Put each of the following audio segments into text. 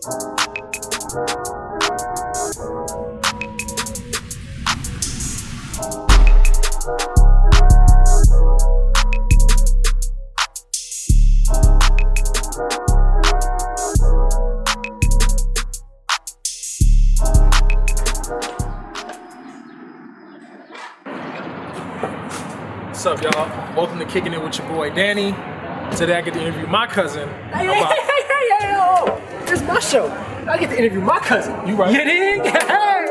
What's up, y'all? Welcome to Kicking It with your boy Danny. Today I get to interview my cousin. Hey, it's my show. I get to interview my cousin. You right? You dig? Hey.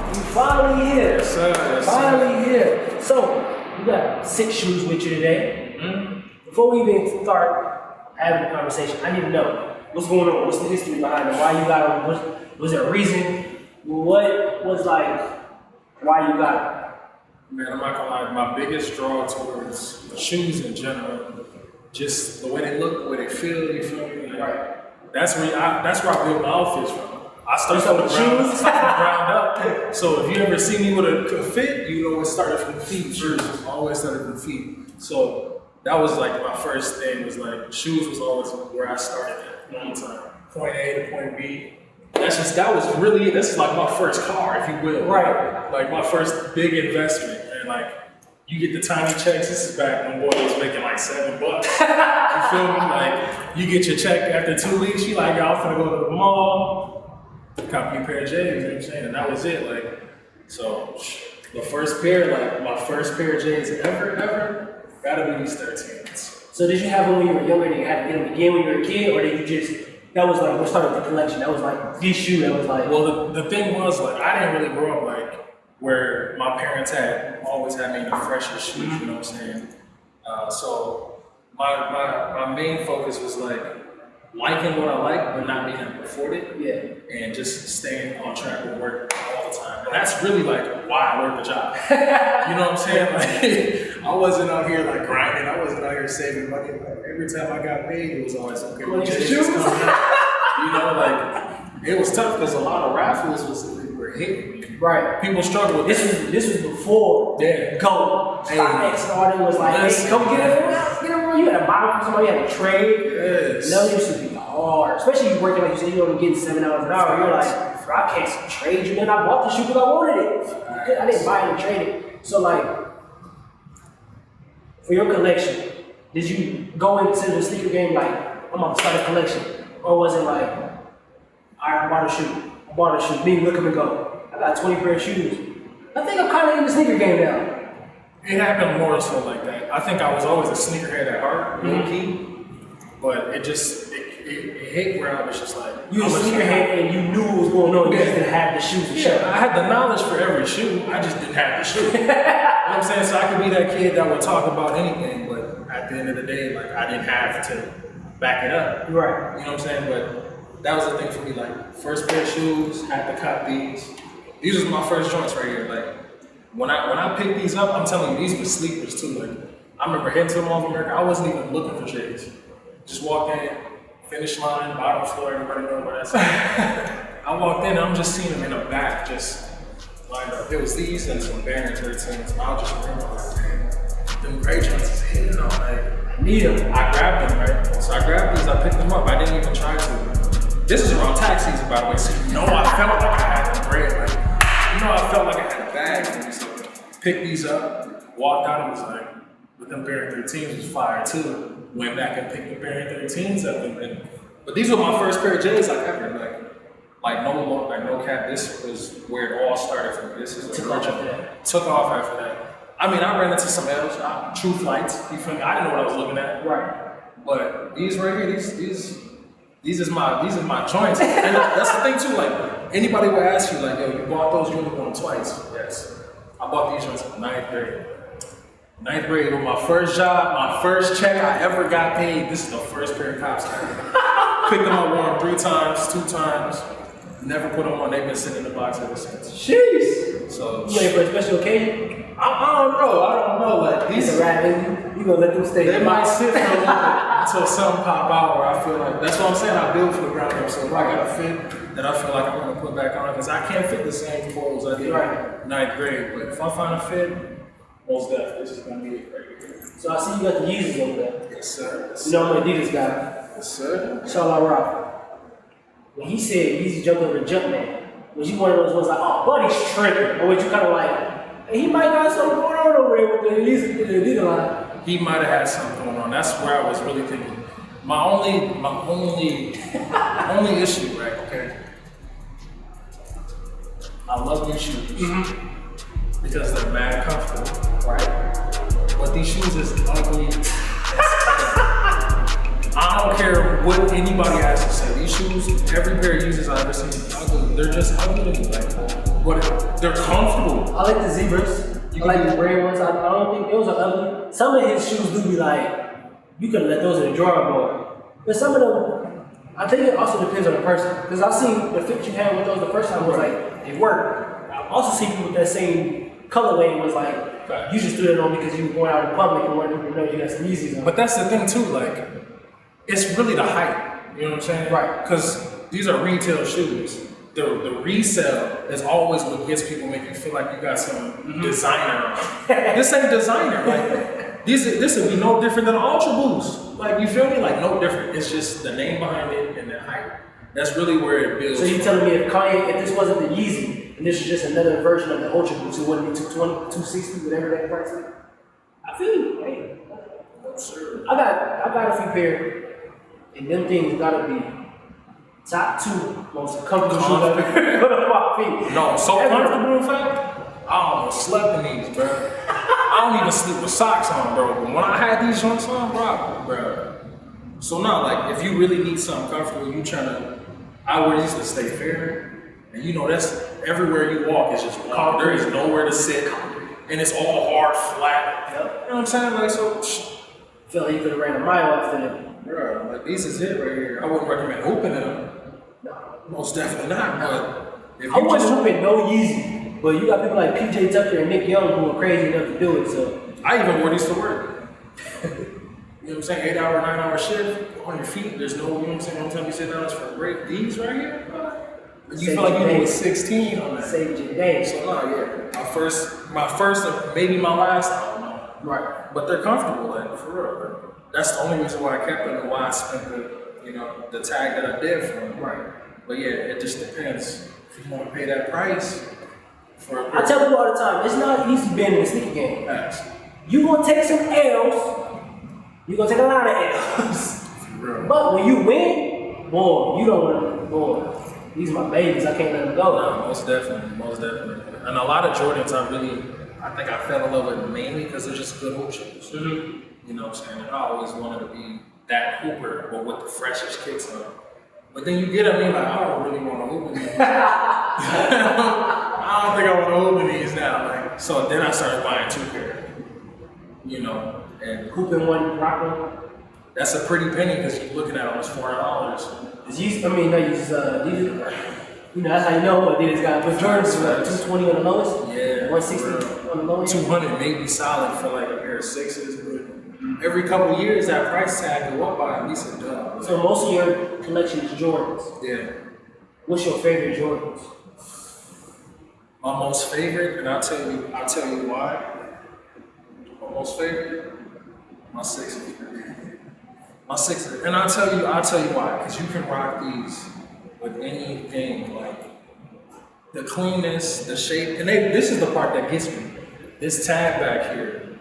You finally here. Yes, sir. Finally here. So, you got 6 shoes with you today. Before we even start having the conversation, I need to know what's going on. What's the history behind it? Why you got them? Was there a reason? What was like, why you got them? Man, I'm not gonna lie, my biggest draw towards shoes in general, just the way they look, the way they feel, you feel me? Like, Right. That's where I build my outfits from. I start from the ground up. So if you ever see me with a fit, you know it started from the feet. Shoes always started from the feet. So that was like my first thing, was like shoes was always where I started at all the time. Point A to point B. That was really it. This is like my first car, if you will. Right. Like my first big investment. And like you get the tiny checks. This is back when boy was making like $7. You feel me? Like you get your check after 2 weeks, you like, yo, I'm finna go to the mall, copy a pair of J's, you know what I'm saying? And that was it. Like, so the first pair, like my first pair of J's ever, gotta be these 13s. So did you have them when you were younger and you had to get them again when you were a kid, or did you just, that was like, what started the collection? That was like this shoe that was like. Well, the thing was, like, I didn't really grow up like where my parents had always had me in the freshest shoes, you know what I'm saying? So my main focus was like liking what I like, but not being able to afford it. Yeah. And just staying on track with work all the time. And that's really like why I worked the job. You know what I'm saying? Like I wasn't out here like grinding. I wasn't out here saving money. Like every time I got paid, it was always okay. Well, shoes. You know, like it was tough because a lot of raffles were hitting me. Right. People struggle with this was before Go. StockX and all that was like, hey, come get it from us. You know, you had to buy from somebody, you had to trade. Yes. That used to be hard. Especially you working, like you said, you only getting $7 an hour. You're like, bro, I can't trade you. Then I bought the shoe because I wanted it. I didn't buy it and trade it. So like, for your collection, did you go into the sneaker game like, I'm gonna start a collection? Or was it like, all right, I bought a shoe. Me, look at me go. I got 20 pair of shoes. I think I'm kind of in the sneaker game now. It happened more so like that. I think I was always a sneakerhead at heart, low key, but it hit where I was just like, You was a sneakerhead and you knew what was going on. You just didn't have the shoes to show. I had the knowledge for every shoe. I just didn't have the shoe. You know what I'm saying? So I could be that kid that would talk about anything, but at the end of the day, like I didn't have to back it up. Right. You know what I'm saying? But that was the thing for me. Like first pair of shoes, had to cop these. These was my first joints right here. Like when I picked these up, I'm telling you, these were sleepers too. Like I remember heading to the Mall of America. I wasn't even looking for shades. Just walked in, finish line, bottom floor. Everybody know where that's at. I walked in, and I'm just seeing them in the back, just lined up. It was these and some Banner 13s. I was just remember, like, man, them gray joints is hitting on. Like I need them. I grabbed them, right? So I grabbed these. I picked them up. I didn't even try to. This is around tax season, by the way. So you know I felt like I had the bread. Like, you know I felt like I had a bag for me. So picked these up, walked out and was like, with them Barry 13s was fire too. Went back and picked the Barry 13s up. But these were my first pair of J's like ever. Like no cap. This was where it all started for me. This is Took off after that. Took off after that. I mean, I ran into some L's, True Flights. You feel me? I didn't know what I was looking at. Right. But these right here, these is my joints. And that's the thing too, like, anybody will ask you, like, yo, you bought those uniforms twice. Yes. I bought these joints in 9th grade. 9th grade was my first job, my first check I ever got paid. This is the first pair of cops I had. Picked them up, wore them 3 times, 2 times. Never put them on. They've been sitting in the box ever since. Jeez. So You waiting for a special occasion? I don't know. Like These these, are right. You gonna let them stay? they might sit for a little bit until something pop out where I feel like that's what I'm saying. I build from the ground up. So if I got a fit that I feel like I'm gonna put back on, because I can't fit the same clothes I did in 9th grade. But if I find a fit, most definitely this is gonna be it right here. So I see you got the Yeezys over there. Yes, sir. Yes, You know I'm an Adidas guy. yes, sir. Inshallah Rock. When he said Yeezy jumped over Jumpman, was you one of those ones like, oh, buddy's tripping? Or was you kind of like, hey, he might got something going on over there with the Yeezy Adidas line? He might have had something going on. That's where I was really thinking. My only issue, right? Okay. I love these shoes because they're mad comfortable, right? But these shoes is ugly. I don't care what anybody has to say. These shoes, every pair of Yeezys I've ever seen, ugly. They're just ugly to me. Like, but they're comfortable. I like the zebras. I like the red ones. I don't think those are ugly. Some of his shoes do be like, you could let those in the drawing board. But some of them, I think it also depends on the person. Because I've seen the fit you had with those the first time was like, they work. I've also seen people with that same colorway and was like, you just threw it on because you were going out in public and wanted people to know you got some Yeezys on. But that's the thing too, like, it's really the height. You know what I'm saying? Right. Because these are retail shoes. The resale is always what gets people, make you feel like you got some designer on. This ain't designer. Like this would be no different than an Ultra Boost. Like, you feel me? Like, no different. It's just the name behind it and the height. That's really where it builds. So you telling me if this wasn't the Yeezy, and this is just another version of the Ultra Boost, it wouldn't be 220, 260, whatever that price is? I feel you. Hey, Sure. I got a few pair, and them things gotta be top 2 most comfortable shoes I've ever put on my feet. No, so comfortable in fact, I almost slept in these, bro. I don't even sleep with socks on, bro. But when I had these joints on, bro. So now, like, if you really need something comfortable, I wear these to stay fair, and you know that's everywhere you walk is just walk. There is nowhere to sit, and it's all hard, flat. Yep. You know what I'm saying? Like, so, Feel like you could have ran a mile after them. bro, like, these is it right here. I wouldn't recommend hooping in them. Most definitely not. But if I you wasn't hooping no Yeezy, but you got people like PJ Tucker and Nick Young who are crazy enough to do it. So I even wore these to work. You know what I'm saying? 8-hour, 9-hour shift on your feet. There's no, you know what I'm saying? One time you sit down, it's for a break. These right here, you feel like you need 16 on that. saved your day. So yeah. My first, and maybe my last, I don't know. Right. But they're comfortable, like, for real. Bro. That's the only reason why I kept them and why I spent the tag that I did for them. Right. But yeah, it just depends. If you want to pay that price for a I tell people all the time, it's not easy being in the sneaker game. Facts. You gonna take some L's. You gonna take a lot of L's. But when you win, boy, you don't want to. Boy, these are my babies. I can't let them go. No, most definitely. And a lot of Jordans, I think I fell in love with mainly because they're just good hoop shoes. You know what I'm saying? And I always wanted to be that hooper, but with the freshest kicks on. But then you get them, and you're like, I don't really want to hoop in these. I don't think I want to hoop in these now. Like, so then I started buying 2 pair. You know, and Hooping one, rocking. that's a pretty penny because you're looking at almost $400. These, you know, that's how you know what Adidas got. But Jordan's 220 on the lowest. Yeah. 160 on the lowest. 200 may be solid for like a pair of 6s, but every couple of years that price tag go up by at least a $1. So most of your collection is Jordans. Yeah. What's your favorite Jordans? My most favorite, and I'll tell you why. My most favorite, my 6s. My 6s. And I'll tell you why. Because you can rock these with anything, like the cleanness, the shape, and this is the part that gets me. This tag back here,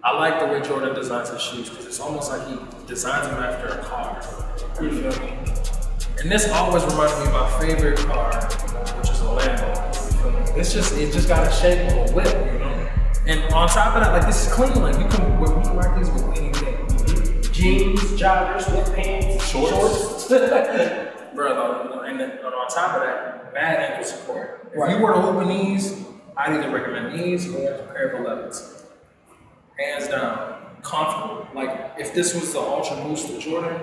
I like the way Jordan designs his shoes because it's almost like he designs them after a car. You feel me? And this always reminds me of my favorite car, which is a Lambo. You feel me? It just got a shape of a whip, you know. And on top of that, like this is clean. Like we can rock these with anything. Jeans, joggers, sweatpants, shorts. Bro, and then on top of that, bad ankle support. If you were to open these, I'd either recommend these or a pair of 11s. Hands down, comfortable. Like if this was the Ultra Boost of Jordan,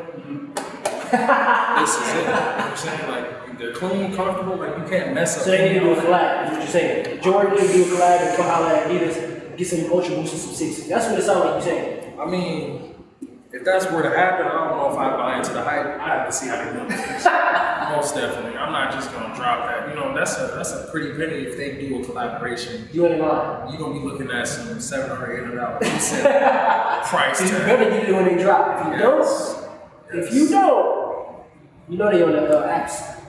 this is it. You know what I'm saying? Like, they're clean, comfortable, like, you can't mess up. So they need to do a collab, is what you're saying. Jordan need to do a collab and come out at Adidas, get some Ultra Boost and some 60s. That's what it sounds like you're saying. I mean, if that's were to happen, I don't know if I buy into the hype. I have to see how they look. Most definitely. I'm not just gonna drop that. You know, that's a pretty penny if they do a collaboration. You ain't lying. You're gonna be looking at some $700, $800 price You tag. better get it when they drop. If you don't, you know they on the apps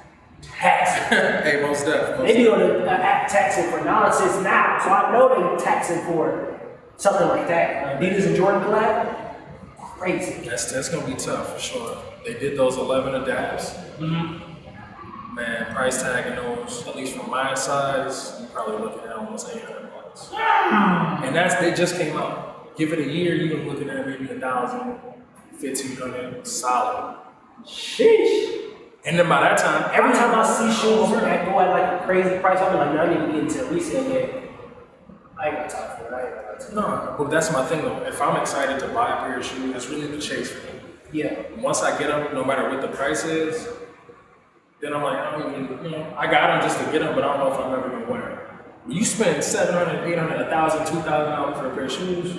taxing. Hey, most definitely. They be on the app taxing for nonsense now, so I know they taxing for something like that. Adidas and Jordan collab, crazy. That's gonna be tough for sure. They did those 11 adapts. Man, price tagging those, at least from my size, you're probably looking at almost $800. And they just came out. Give it a year, you're looking at maybe $1,000, $1,500, solid. Sheesh. And then by that time, Every time I see shoes that go at like a crazy price, I'm like, no, I need to get into a resale yet. I ain't got time for it. I ain't got time. no, but that's my thing though. If I'm excited to buy a pair of shoes, it's really the chase for me. Yeah. Once I get them, no matter what the price is, then I'm like, I don't even, I got them just to get them, but I don't know if I'm ever gonna wear them. When you spend $700, $800, $1,000, $2,000 for a pair of shoes,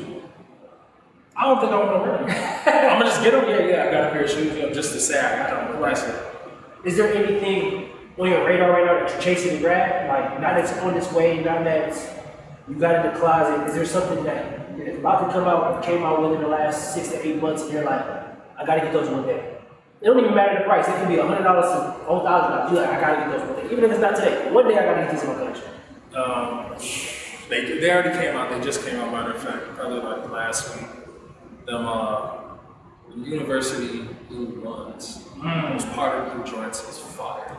I don't think I want to wear them. I'm gonna just get them. Yeah, I got a pair of shoes, just to say I got them. That's it. Is there anything on your radar right now that you're chasing to grab? Like, now that it's on its way, now that you got it in the closet, is there something that is about to come out or came out within the last 6 to 8 months and you're like, I gotta get those one day? It don't even matter the price. It can be $100 to $1,000. You're like, I gotta get those one day. Even if it's not today. One day I gotta get these in my collection. They already came out. They just came out, matter of fact, probably like last week. The university blue ones, those powder blue joints is fire.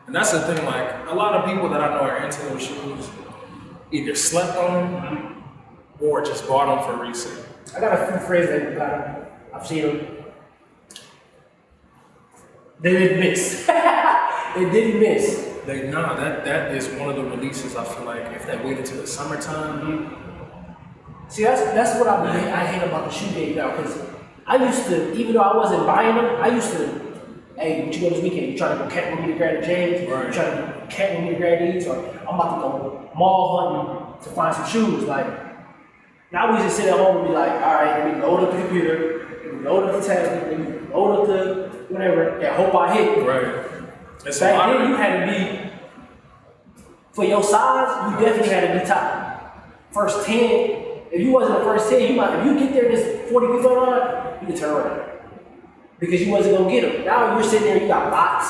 And that's the thing, like, a lot of people that I know are into those shoes either slept on them or just bought them for resale. I got a few friends that got them. I've seen them. They didn't miss. They didn't miss. That is one of the releases. I feel like if they waited till the summertime. See, that's what I hate about the shoe game now, because I used to, even though I wasn't buying them, I used to, hey, what you go this weekend? You trying to go camp with me to grab the James? Right. You trying to camp with me to grab these? Or I'm about to go mall hunting to find some shoes. Like, now we just sit at home and be like, all right, let me load up the computer, let me load up the tablet, let me load up the whatever, and hope I hit. Right. It's Back then, you had to be, for your size, you definitely had to be top. First 10. If you wasn't the first 10, if you get there and there's 40 people on, you can turn around. Because you wasn't gonna get them. Now you're sitting there, you got bots.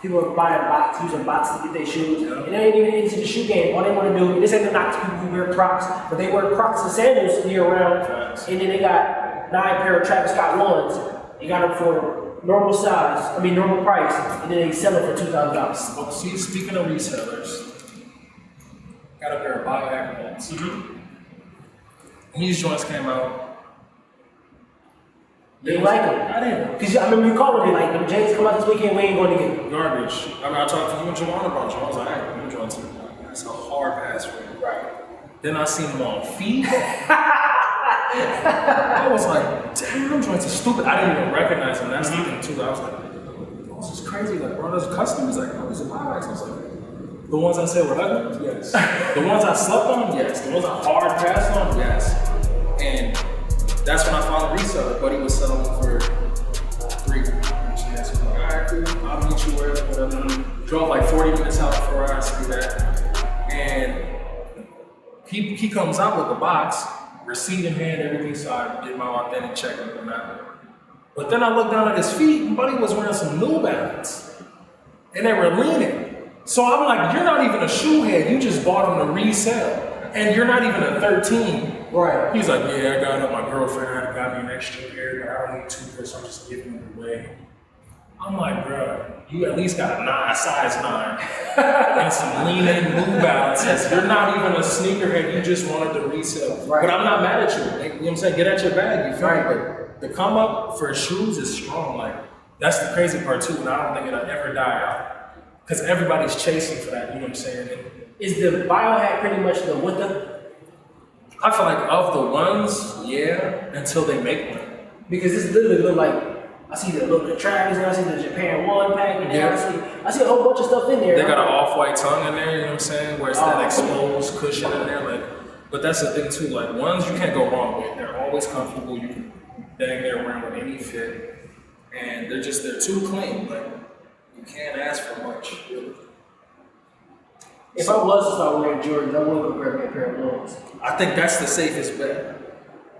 People are buying bots, using bots to get their shoes. And they ain't even into the shoe game. All they wanna do, this ain't the knock to people who wear Crocs, but they wear Crocs and sandals year round. And then they got 9 pair of Travis Scott ones. They got them for normal price. And then they sell them for $2,000. Oh, see, speaking of resellers, got a pair of WIDEAWAKE ones. When these joints came out, They like them. I didn't. Because I remember you calling me like, them James come out this weekend, we ain't going to get them. Garbage. I mean, I talked to you and Jawan about you. I was like, hey, them joints, that's a hard pass for me. Right. Then I seen them on feet. I was like, damn, them joints are stupid. I didn't even recognize them. That's the thing too. I was like, this is crazy. Like, bro, those customers, like, oh, these are WIDEAWAKEs. I was like, the ones I said were ugly? Yes. The ones I slept on? Yes. The ones I hard passed on? Yes. And that's when I found a reseller. Buddy was selling them for $3. And she asked me, like, all right, cool. I'll meet you wherever, whatever. Drove like 40 minutes out for us to do that. And he comes out with a box, receipt in hand, everything, so I did my authentic check and whatnot. But then I looked down at his feet, and Buddy was wearing some New Balance. And they were leaning. So I'm like, you're not even a shoe head, you just bought them to resell. And you're not even a 13. Right. He's like, yeah, I got it. My girlfriend had got me an extra pair, but I don't need 2 pairs, so I'm just giving them away. I'm like, bro, you at least got a size 9 and some lean-in New Balances. You're not even a sneakerhead, you just wanted to resell. Right. But I'm not mad at you. Like, you know what I'm saying? Get at your bag, you feel me? But the come up for shoes is strong. Like, that's the crazy part too, and I don't think it'll ever die out. Because everybody's chasing for that, you know what I'm saying? And is the biohack pretty much the what the? I feel like of the ones, yeah, until they make one. Because this literally look like I see the little bit of Travis, and I see the Japan 1 pack, and Yeah. I see a whole bunch of stuff in there. They got an off-white tongue in there, you know what I'm saying? Where it's that exposed cushion in there. Like, but that's the thing too, like ones you can't go wrong with. They're always comfortable. You can dang near wear them with any fit. And they're too clean. Like, you can't ask for much, really. If I was to start wearing Jordans, I would go grab me a pair of ones. I think that's the safest bet.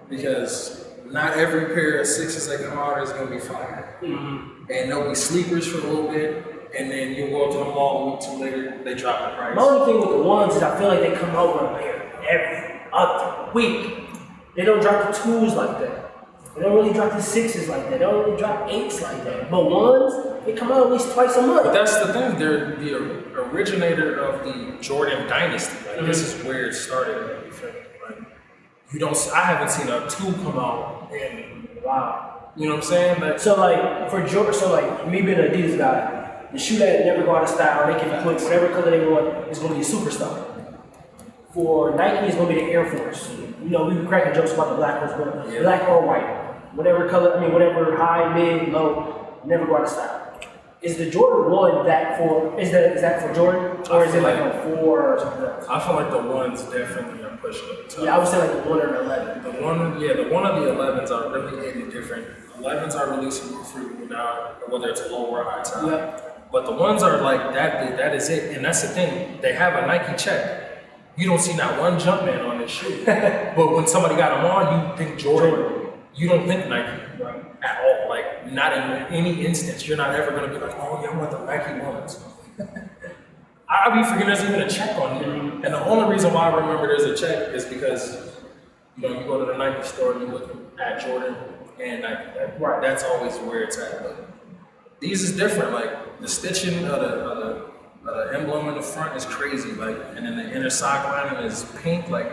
Because not every pair of sixes that come out is going to be fire. Mm-hmm. And they'll be sleepers for a little bit. And then you go up to the mall a week two later, they drop the price. My only thing with the ones is I feel like they come out with a pair every other week. They don't drop the twos like that. They don't really drop the sixes like that. They don't really drop eights like that. But ones, they come out at least twice a month. But that's the thing. They're the originator of the Jordan dynasty. Like, this is where it started and everything. Like, you don't. I haven't seen a two come out in Wow. You know what I'm saying? Like, So like for Jordan, so like me being an Adidas guy, the shoe that never go out of style, they can put whatever color they want, is going to be a superstar. For Nike, it's going to be the Air Force. You know, we be cracking jokes about the black ones, but black or white. Whatever color, whatever high, mid, low, never go out of style. Is the Jordan 1 is that for Jordan? Or is it like a 4 or something else? I feel like the ones definitely are pushing it. Yeah, I would say like the 1 or the 11. The one of the 11s are really hitting different. 11s are releasing more frequently now, whether it's a low or high top. Yep. But the ones are like that. That is it, and that's the thing. They have a Nike check. You don't see not one Jumpman on this shoe. But when somebody got them on, you think Jordan. You don't think Nike at all. Like, not in any instance. You're not ever going to be like, oh, yeah, I want the Nike ones. I'll be forgetting there's even a check on here. And the only reason why I remember there's a check is because, you go to the Nike store and you look at Jordan and Nike. That's always where it's at. But these is different. Like, the stitching of the emblem in the front is crazy. Like, and then the inner sock lining is pink. Like,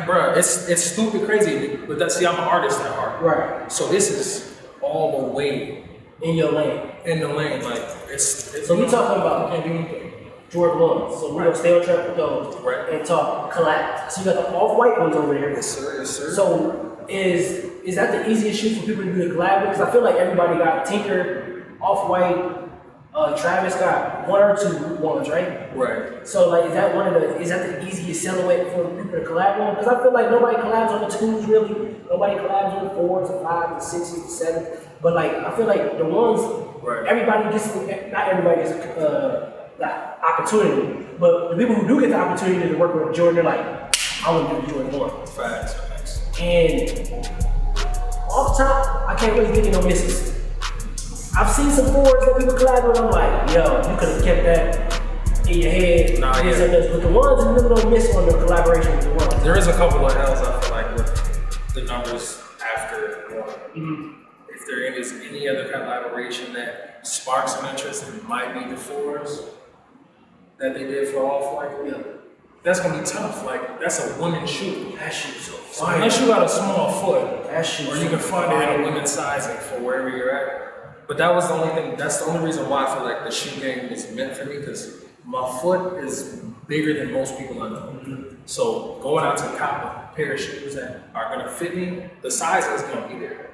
bruh, it's stupid crazy. But I'm an artist at heart. Right. So this is all the way in your lane. In the lane, like it's. So we talking about can't do anything. Jordan 1s. So we're gonna stay on track with those. Right. And talk collab. So you got the off-white ones over there. Yes, sir. Yes, sir. So is that the easiest shoe for people to do the collab with? Because I feel like everybody got Tinker, off-white. Travis got 1 or 2 ones, right? Right. So like, is that the easiest silhouette for people to collab on? Because I feel like nobody collabs on the 2s really. Nobody collabs on the 4s, the 5s, the 6s, the 7s. But like, I feel like the ones, everybody gets, not everybody gets the opportunity. But the people who do get the opportunity to work with Jordan, they're like, I want to do the Jordan 1. Facts. And off top, I can't really think of no misses. I've seen some 4s that people collab with. I'm like, yo, you could have kept that in your head. Nah, yeah. But the ones you really don't miss on the collaboration with the ones. There is a couple of L's I feel like with the numbers after 1. Mm-hmm. If there is any other collaboration that sparks an interest, it might be the 4s that they did for Off-White. Yeah. That's gonna be tough. Like, that's a women's shoe. That shoe's so So fire. unless you got a small foot, that shoe's or you can find it in a women's sizing for wherever you're at. But that was the only thing. That's the only reason why I feel like the shoe game was meant for me, because my foot is bigger than most people I know. Mm-hmm. So going out to cop a pair of shoes that are gonna fit me, the size is gonna be there.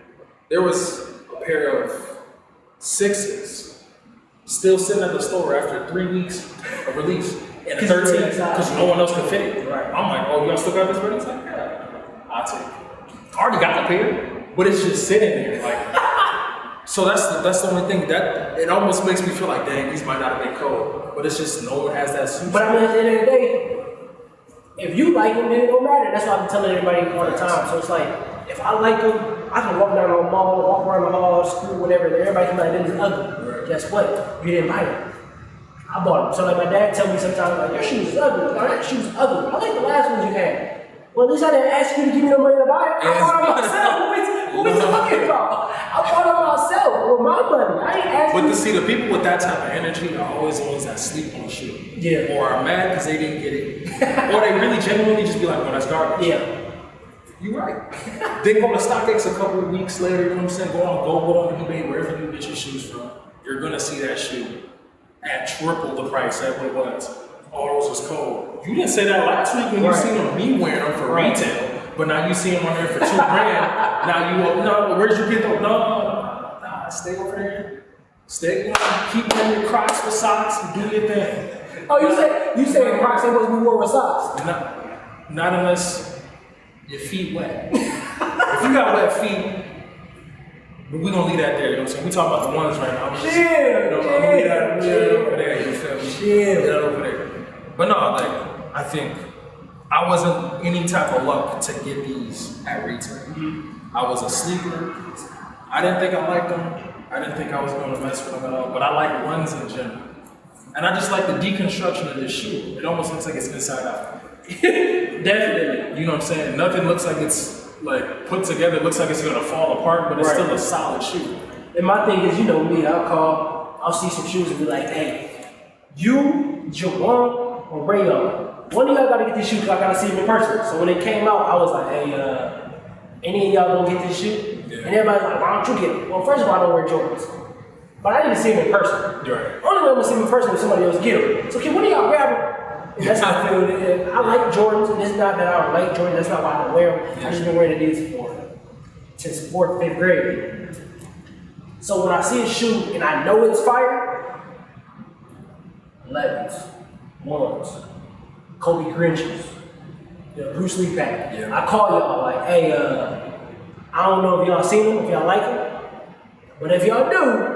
There was a pair of 6s still sitting at the store after 3 weeks of release, and a 13 because no one else could fit it. Right. I'm like, oh, y'all still got this ready? It's like, yeah, I'll take it. I already got the pair, but it's just sitting there, like. So that's the only thing that it almost makes me feel like, dang, these might not have been cold, but it's just no one has that suit. But I mean, at the end of the day, if you like them, then it don't matter. That's why I'm telling everybody all the time. So it's like, if I like them, I can walk down the mall, walk around the hall, screw whatever. Everybody can be like, this is ugly. Right. Guess what? You didn't buy them. I bought them. So like my dad tell me sometimes, like, your shoes is ugly. Like, that shoe's ugly. I like the last ones you had. Well, at least I didn't ask you to give me no money to buy it. I bought it myself. What we talking about? I bought it myself with my money. I ain't asking. But to see the people with that type of energy are always the ones that sleep on the shoe. Yeah. Or are mad because they didn't get it. Or they really genuinely just be like, oh, that's garbage. Yeah. You're right. Then go to StockX a couple of weeks later, you know what I'm saying? Go on eBay, wherever you get your shoes from. You're going to see that shoe at triple the price that what it was. Oh, those was cold. You didn't say that last week when you seen me wearing them for retail, but now you see them on there for $2,000. Now where'd you get them? No, stay over there. Stay, keep wearing your Crocs with socks and do your thing. Oh, you say Crocs ain't supposed to be worn with socks? Not unless your feet wet. If you got wet feet, we're gonna leave that there, you know what I'm saying? We talking about the ones right now. I'm gonna leave that over there, you feel me? That over there. But no, like, I think I wasn't any type of luck to get these at retail. I was a sleeper. I didn't think I liked them. I didn't think I was gonna mess with them at all, but I like runs in general. And I just like the deconstruction of this shoe. It almost looks like it's inside out. Definitely. You know what I'm saying? Nothing looks like it's like put together. It looks like it's gonna fall apart, but it's still a solid shoe. And my thing is, you know me, I'll see some shoes and be like, hey, you, Jawan, or Rayon, one of y'all gotta get this shoe because I gotta see them in person. So when it came out, I was like, hey, any of y'all gonna get this shoe? Yeah. And everybody's like, why don't you get it? Well, first of all, I don't wear Jordans. But I need to see them in person. Right. Only way I'm gonna see them in person is somebody else get them. So can one of y'all grab them? And that's how I feel. And I like Jordans, and it's not that I don't like Jordans, that's not why I don't wear them. I just been wearing these since 4th, 5th grade. So when I see a shoe and I know it's fire, 11s, 1s, Kobe Grinches, the Bruce Lee pack. Yeah. I call y'all like, hey, I don't know if y'all seen them, if y'all like them, but if y'all do,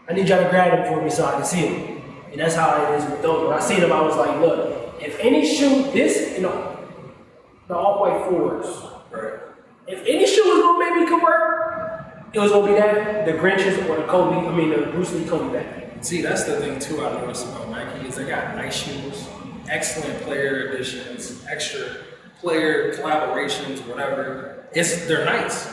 I need y'all to grab them for me so I can see them. And that's how it is with those. When I seen them, I was like, look, if any shoe, the all-white 4s, right. If any shoe was gonna make me convert, it was gonna be that, the Grinches or the Bruce Lee Kobe bag. See, that's the thing too I noticed about Nike is they got nice shoes, excellent player editions, extra player collaborations, whatever. They're nice.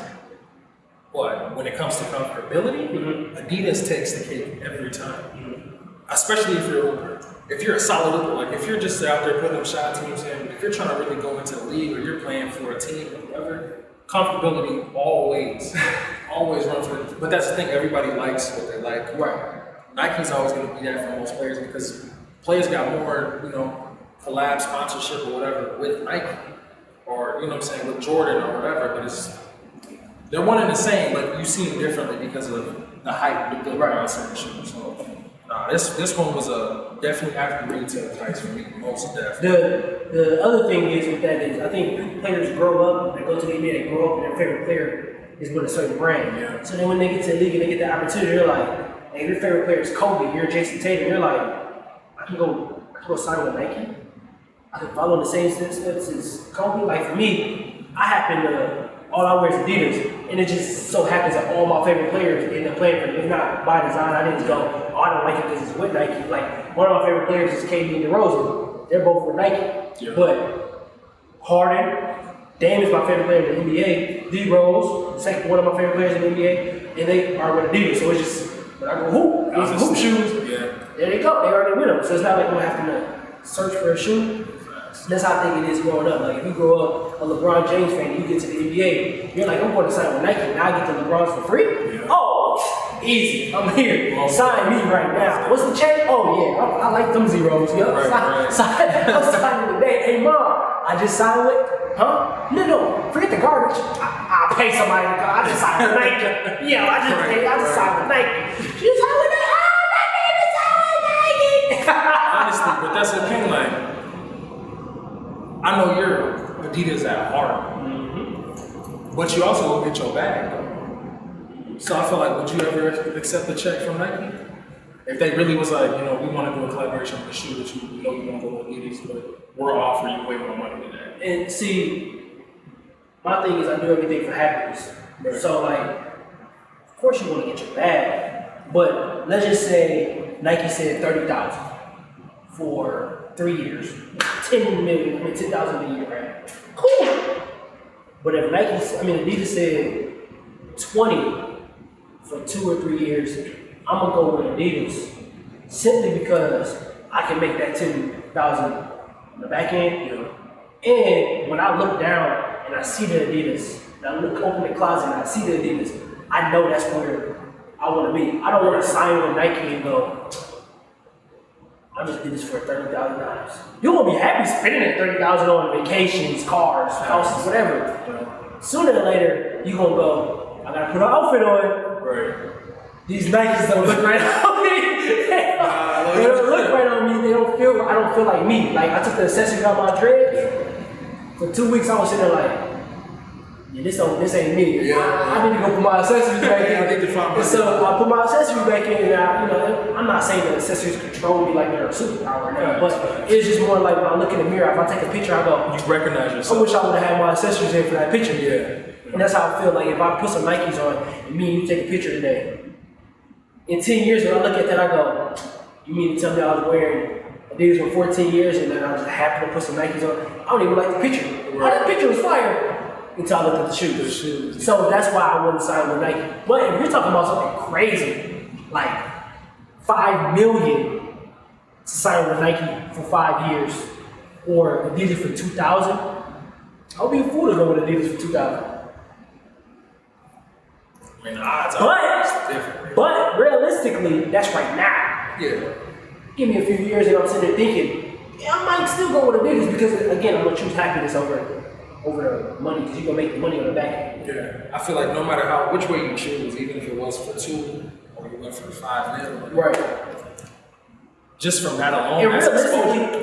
But when it comes to comfortability, Adidas takes the cake every time. Especially if you're a solid looper, like if you're just out there putting up shot teams in, if you're trying to really go into the league or you're playing for a team or whatever, comfortability always run for it. But that's the thing, everybody likes what they like. Right. Nike's always going to be that for most players because players got more, collab sponsorship or whatever with Nike or, you know what I'm saying, with Jordan or whatever, but they're one and the same, but you see them differently because of the hype that built around certain shoes. So, this one was definitely after retail price for me, most definitely. The other thing is with that is I think players grow up, they go to the NBA, they grow up and their favorite player is with a certain brand. Yeah. So then when they get to the league and they get the opportunity, they're like, hey, your favorite player is Kobe, you're Jason Tatum, you're like, I can go sign with Nike. I can follow the same steps as Kobe. Like for me, all I wear is Adidas, and it just so happens that all my favorite players end up playing for them. It's not by design. I didn't go, I don't like it because it's with Nike. Like, one of my favorite players is KD and DeRozan. They're both with Nike. Yeah. But Harden, Dame is my favorite player in the NBA. D-Rose, one of my favorite players in the NBA, and they are with Adidas. So it's just, when I go hoop, get some hoop shoes, there they go. They already with them. So it's not like I'm going to have to search for a shoe. That's how I think it is growing up. Like if you grow up a LeBron James fan, you get to the NBA, you're like, I'm going to sign with Nike. Now I get the LeBrons for free? Yeah. Oh, easy. I'm here. Sign me right now. What's the check? Oh yeah, I like them zeros. Yo. Right. I'm signing today. Hey mom, I just signed with, huh? No, forget the garbage. I'll pay somebody. I just signed with Nike. Yeah, I just signed with Nike. You signed with Nike? Oh, my baby signed with Nike. Honestly, but that's the thing, like, I know you're Adidas at heart, but you also will get your bag. So I feel like, would you ever accept a check from Nike? If they really was like, we want to do a collaboration with a shoe that you want to go with Adidas, but we're offering you way more money than that. And see, my thing is I do everything for happiness. Right. So like, of course you want to get your bag, but let's just say Nike said $30,000 for 3 years. 10,000 a year, right? Cool. But if Adidas said 20 for 2 or 3 years, I'm gonna go with Adidas simply because I can make that 10,000 on the back end. And when I look down and I see the Adidas, and I open the closet and I see the Adidas, I know that's where I want to be. I don't want to sign with Nike and go, I just did this for $30,000. You're gonna be happy spending that $30,000 on vacations, cars, houses, whatever. Sooner or later, you're gonna go, I gotta put an outfit on. Right. These Nikes don't look right on me. They don't look right on me. I don't feel like me. Like I took the accessories out my dreads. For 2 weeks I was sitting there like, yeah, this ain't me. Yeah. I need to go put my accessories back in. I need to find my So I put my accessories back in, and I'm not saying that accessories control me like they're a superpower now, but it's just more like when I look in the mirror, if I take a picture, I go, You recognize yourself. I wish I would have had my accessories in for that picture. Yeah. And that's how I feel like if I put some Nikes on and me and you take a picture today, in 10 years when I look at that, I go, you mean to tell me I was wearing Adidas for 14 years and then I was happy to put some Nikes on? I don't even like the picture. Oh, that picture was fire. Until I looked at the shoes. So that's why I wouldn't sign with Nike. But if you're talking about something crazy, like $5 million to sign with Nike for 5 years, or Adidas for 2,000, I would be a fool to go with Adidas for 2,000. I mean, the odds are different. But realistically, that's right now. Yeah. Give me a few years and I'm sitting there thinking, yeah, I might still go with Adidas because again, I'm gonna choose happiness over the money because you're gonna make the money on the back end. Yeah, I feel like no matter which way you choose, even if it was for 2 or you went for 5 million, right? Just from that alone, and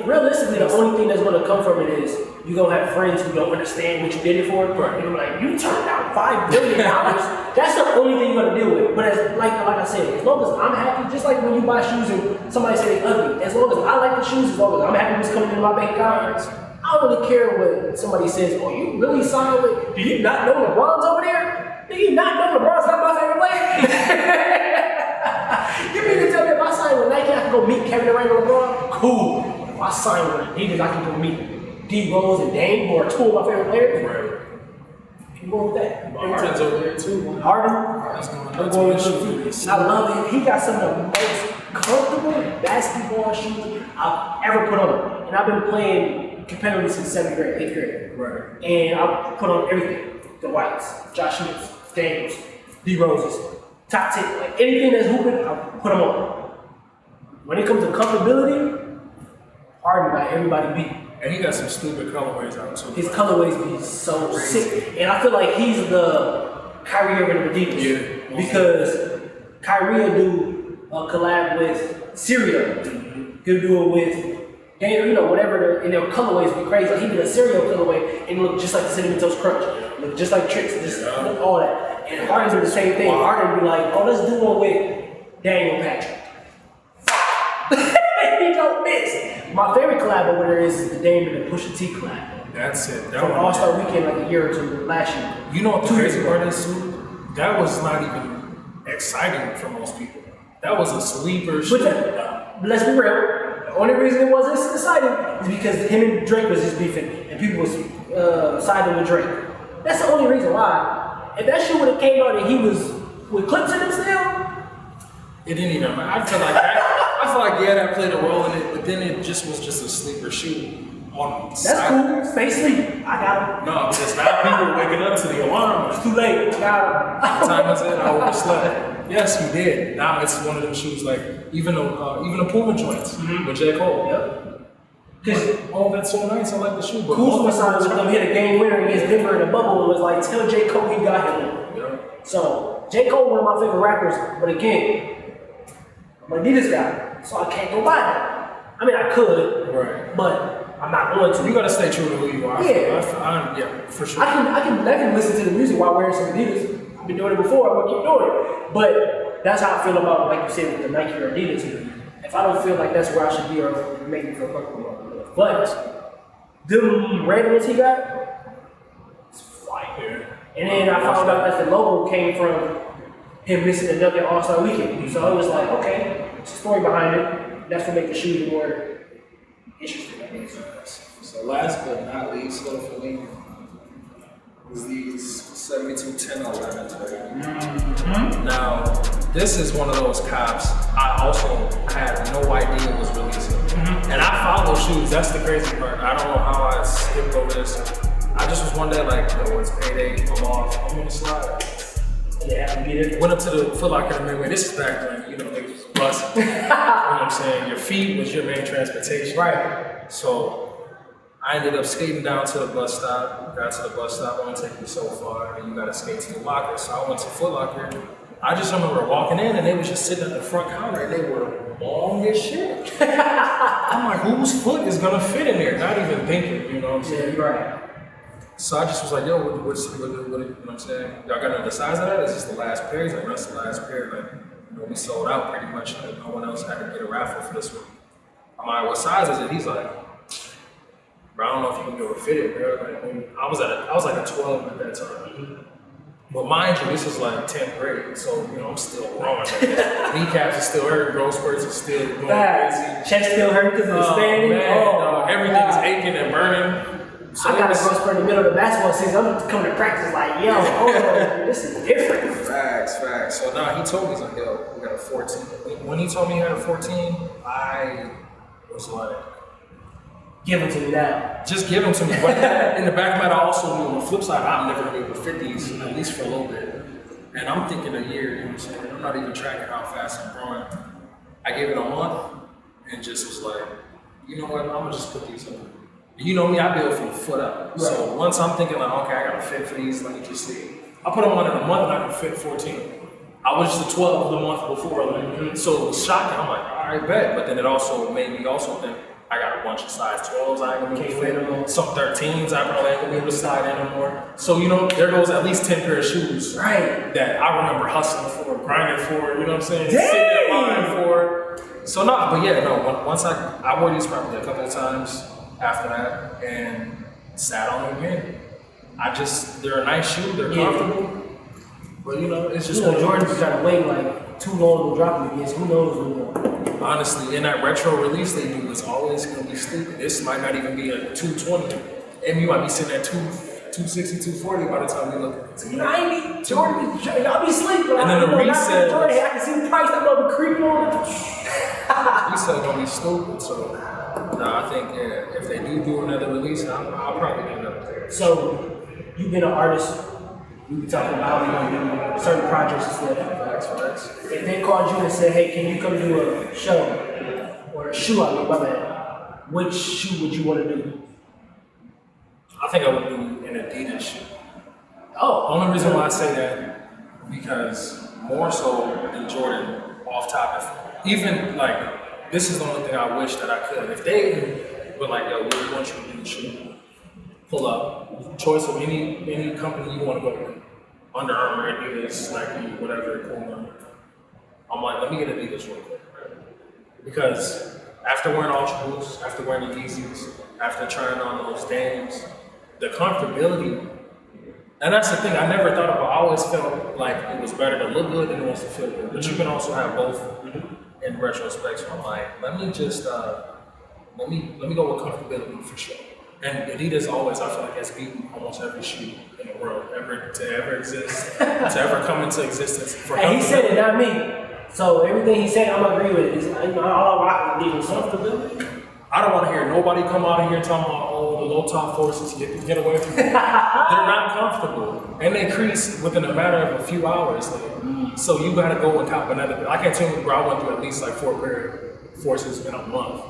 realistically, the only thing that's gonna come from it is you're gonna have friends who don't understand what you did it for. Right. And they're like, you turned down $5 billion. That's the only thing you're gonna deal with. But as like I said, as long as I'm happy, just like when you buy shoes and somebody say they ugly, as long as I like the shoes, as long as I'm happy what's coming into my bank account. I don't really care what somebody says, oh, you really signed with, do you not know LeBron's over there? Do you not know LeBron's not my favorite player? You mean to tell me if I sign with Nike, I can go meet Kevin Durant and LeBron? Cool. If I sign with Adidas, I can go meet D Rose and Dame, who are 2 of my favorite players. Right. You go with that? Harden's over there too. Harden? I'm going with him. I love it. He got some of the most comfortable basketball shoes I've ever put on. And I've been playing competitively since 7th grade, 8th grade. Right. And I put on everything. The Whites, Josh Smiths, Dames, D Roses, top 10, like anything that's hooping, I put them on. When it comes to comfortability, Harden got everybody beat. And he got some stupid colorways out too. His colorways be so sick. And I feel like he's the Kyrie Irving of Adidas. Yeah. Because Kyrie will do a collab with cereal. He'll do it with whatever, and their colorways be crazy. Like he did a cereal colorway and look just like the Cinnamon Toast Crunch, look just like Tricks, just all that. And Harden do the same thing. Harden be like, oh, let's do one with Daniel Patrick. He don't miss. My favorite collab over there is the Dame and the Pusha T collab. That's it. From All-Star Weekend like a year or 2 last year. You know what the crazy part is, too? That was not even exciting for most people. That was a sleeper shoe. But let's be real. The only reason it wasn't exciting is because him and Drake was just beefing and people was siding with Drake. That's the only reason why. If that shit would have came out and he was with clips in him still, it didn't even matter. I feel like that played a role in it, but then it just was just a sleeper shoe. That's cool. Stay asleep. I got him. No, because now people are waking up to the alarm. It's too late. I got him. Time is it? I overslept. Yes, we did. Now it's one of them shoes like even the Puma joints with J. Cole. Yep. Because that's so nice. I like the shoe. But Kuzma signed with them, hit a game winner against Denver in the bubble, and was like, tell J. Cole he got him. Yep. So J. Cole, one of my favorite rappers, but again, I'm an Adidas guy, so I can't go buy that. I mean, I could, right? But I'm not going to. You gotta stay true to who you are. Yeah, for sure. I can definitely listen to the music while wearing some Adidas. I've been doing it before. I'm gonna keep doing it. But that's how I feel about, like you said, with the Nike or Adidas. If I don't feel like that's where I should be, or it make me feel comfortable. But them red ones he got, it's fire. And then I found out that the logo came from him missing another All-Star Weekend. So I was like, okay, there's a story behind it. That's what makes the shoes more interesting, I think. So last but not least, though, for me, is these 7210 11s, right? Now, this is one of those cops I also had no idea was releasing. And I follow shoes, that's the crazy part. I don't know how I skipped over this. I just was one day like, yo, it's payday, I'm off, I'm gonna slide. Yeah, went up to the Foot Locker in Midway. This is back when, niggas was busting. You know what I'm saying? Your feet was your main transportation. Right. So I ended up skating down to the bus stop. Got to the bus stop, I want to take you so far, and you gotta skate to the locker. So I went to Foot Locker, I just remember walking in and they was just sitting at the front counter and they were long as shit. I'm like, whose foot is gonna fit in there? Not even thinking, you know what I'm saying? Yeah, you're right. So I just was like, yo, what you know what I'm saying? Y'all got the size of that? Is this the last pair? He's like, that's the last pair. Like, you know, we sold out pretty much. Like, no one else had to get a raffle for this one. I'm like, what size is it? He's like, bro, I don't know if you can be able to fit it, bro. Like, I was like a 12 at that time. But mind you, this is like 10th grade, so you know I'm still growing. Like, kneecaps are still hurt, growth spurts are still going crazy. Chest still hurt because of standing. Everything's aching and burning. So I got a growth spurt in the middle of the basketball season. I'm coming to practice like, yo, hold on, this is different. Facts. So now he told me, he's like, yo, we got a 14. When he told me he had a 14, I was like, give them to me now. just give them to me. But in the back of my head, I also knew on the flip side, I'm never gonna be able to fit these, at least for a little bit. And I'm thinking a year, you know what I'm saying? I'm not even tracking how fast I'm growing. I gave it a month and just was like, you know what, I'm gonna just put these on. You know me, I build from the foot up. Right. So once I'm thinking like, okay, I gotta fit for these, let me just see. I put them on in a month and I can fit 14. I was just a 12 the month before, like, so it was shocking. I'm like, all right, bet. But then it also made me also think, I got a bunch of size 12s I ain't gonna be able to fit them. Some 13s I probably ain't gonna be able to slide in anymore. So, you know, there goes at least 10 pair of shoes. Right. That I remember hustling for, grinding for, you know what I'm saying? Dang. Sitting in line for. So once I wore these probably a couple of times after that and sat on them again. They're a nice shoe, they're comfortable. But you know, it's just Jordan's gotta wait like too long to drop them again. So who knows when honestly, in that retro release they do, it's always gonna be stupid. This might not even be a 220. And you might be sitting at 260, 240 by the time you look at it. You know, I ain't be Jordan, y'all be sleeping. And then the resale. Jordan, I can see the price, I'm over creeping on it. Resale gonna be stupid, so I think if they do another release, I'll probably get another pair. So you've been an artist. We be talking about how we gonna do certain projects and stuff. Facts. If they called you and said, hey, can you come do a show or a shoe, my bad, which shoe would you want to do? I think I would do an Adidas shoe. Oh. Only reason why I say that, because more so than Jordan, off topic. Even like, this is the only thing I wish that I could. If they were like, yo, we want you to do the shoe, pull up, choice of any company you want to go with. Under Armour, Adidas, Nike, whatever, Puma. I'm like, let me get Adidas real quick. Because after wearing Ultra Boosts, after wearing the Yeezys, after trying on those Dames, the comfortability, and that's the thing I never thought about. I always felt like it was better to look good than it was to feel good. But you can also have both in retrospect. So I'm like, let me just, let me go with comfortability for sure. And Adidas always, I feel like, has beaten almost every shoe in the world to ever exist, to ever come into existence. And he said it, not me. So everything he said, I'm gonna agree with it. All I rock with Adidas. Comfortability. I don't want to hear nobody come out of here talking about, oh, the low top forces, get away from me. They're not comfortable. And they crease within a matter of a few hours. Like, so you gotta go and cop another. I can't tell you, bro, I went through at least like 4 pair of forces in a month.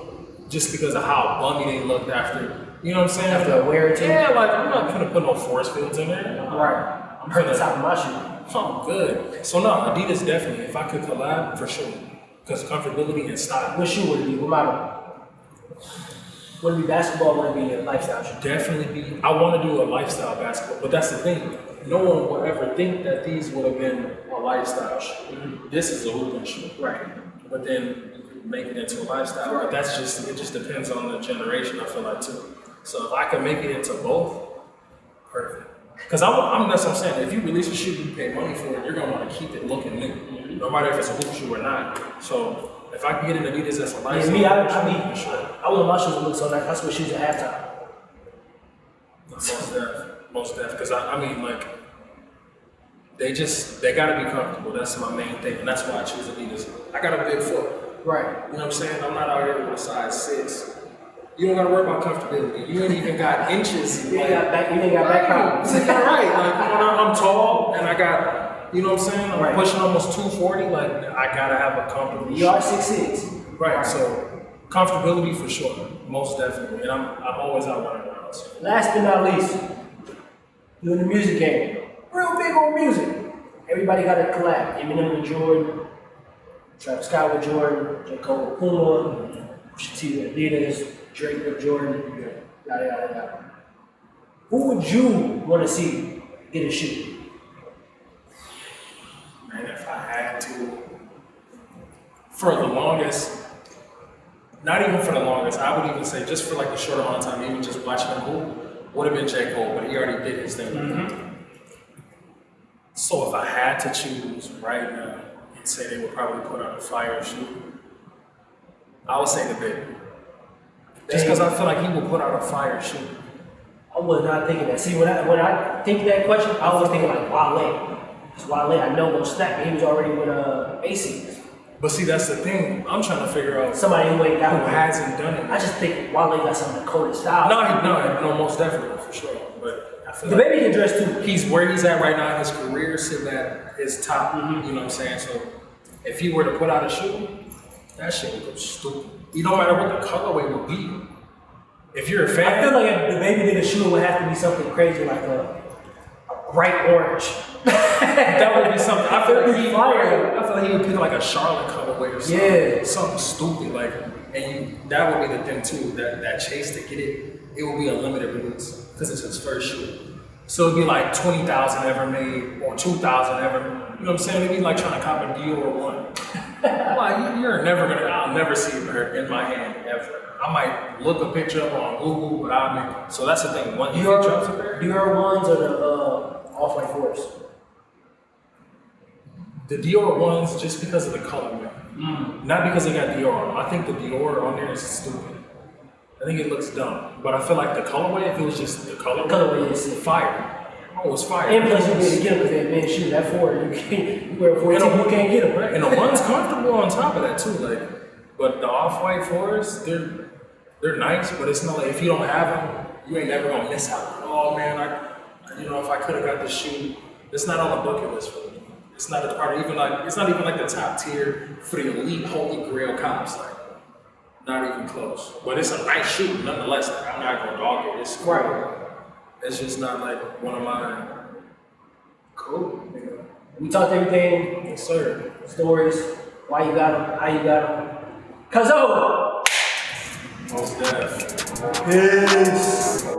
Just because of how bummy they looked after. You know what I'm saying? After a wear or two? Yeah, like I'm not gonna put no force fields in there. Right. I'm putting the top of my shoe. I'm good. So no, Adidas definitely. If I could collab, for sure. Because comfortability and style. What shoe would it be? What model? Would it be basketball or would it be a lifestyle shoe? Definitely be. I want to do a lifestyle basketball, but that's the thing. No one would ever think that these would have been a lifestyle shoe. Mm-hmm. This is a hooping shoe. Right. But then you could make it into a lifestyle. But it just depends on the generation, I feel like, too. So if I can make it into both, perfect. Because that's what I'm saying. If you release a shoe, you pay money for it, you're going to want to keep it looking new. Mm-hmm. No matter if it's a hoop shoe or not. So if I can get an Adidas that's a lifestyle, I want my shoes to look so nice. That's what shoes at halftime. Most def. Because I mean, like, they gotta be comfortable. That's my main thing, and that's why I choose Adidas. I got a big foot. Right. You know what I'm saying? I'm not out here with a size 6. You don't gotta worry about comfortability. You ain't even got inches. You ain't got back problems. Right. Like, I'm tall, and I got. You know what I'm saying? I'm pushing almost 240. Like, I gotta have a comfortable. You are 6'6". Right. So comfortability for sure, most definitely. And I'm always out running around. So. Last but not least, you in the music game. Real big on music. everybody got a collab. Eminem with Jordan, Travis Scott with Jordan, J. Cole with Puma, Pusha T with Adidas, Drake with Jordan, yada yada yada. Who would you want to see get a shoe? Man, if I had to, for the longest, not even for the longest, I would even say just for like a short amount of time, even just watching him move, would have been J. Cole, but he already did his thing. Mm-hmm. So if I had to choose right now and say they would probably put out a fire shoe, I would say the Big. Just because I feel like he will put out a fire shoe. I was not thinking that. See, when I think that question, I was thinking like Wale. Because Wale, I know will snap, but he was already with AC. But see, that's the thing. I'm trying to figure out Somebody who ain't got who one. hasn't done it. I just think Wale got some of the coldest style. No, most definitely, for sure. But I feel the like baby can dress too. he's where he's at right now in his career, sitting at his top. You know what I'm saying? So if he were to put out a shoe, that shit would go stupid. It don't matter what the colorway would be. If you're a fan, I feel like if the baby did a shoe, it would have to be something crazy like a bright orange. that would be something. I feel Fire. like he would pick like a Charlotte colorway or something. Yeah. Something stupid like, that would be the thing too. That chase to get it, it would be a limited release because it's his first shoe. So it'd be like 20,000 ever made or 2,000 ever. You know what I'm saying? It'd be like trying to cop a Dior one. Like you're never gonna. I'll never see it in my hand ever. I might look a picture up on Google, but I mean, so that's the thing. One, if he drops a pair, Dior ones or the Off-White Force? the Dior ones, just because of the colorway, not because they got Dior on them. I think the Dior on there is stupid. I think it looks dumb, but I feel like the colorway, if it was just the colorway is fire. Oh, it's fire. And plus, you be able to get them because they're men's shoes. That Ford, you wear a 14, you can't get them, right? And the one's comfortable on top of that too. Like, but the Off-White Forest, they're nice, but it's not like if you don't have them, you ain't never gonna miss out. Oh man, if I could have got this shoe, it's not on the bucket list for me. It's not a part of it's not even like the top tier for the elite holy grail cops. Like, not even close. But it's a nice shoe, nonetheless. Like, I'm not gonna dog it. It's cool. Right. It's just not like one of mine. Cool. We talked everything, Yes, sir. stories, why you got them, how you got them. Cause Most deaf. Peace.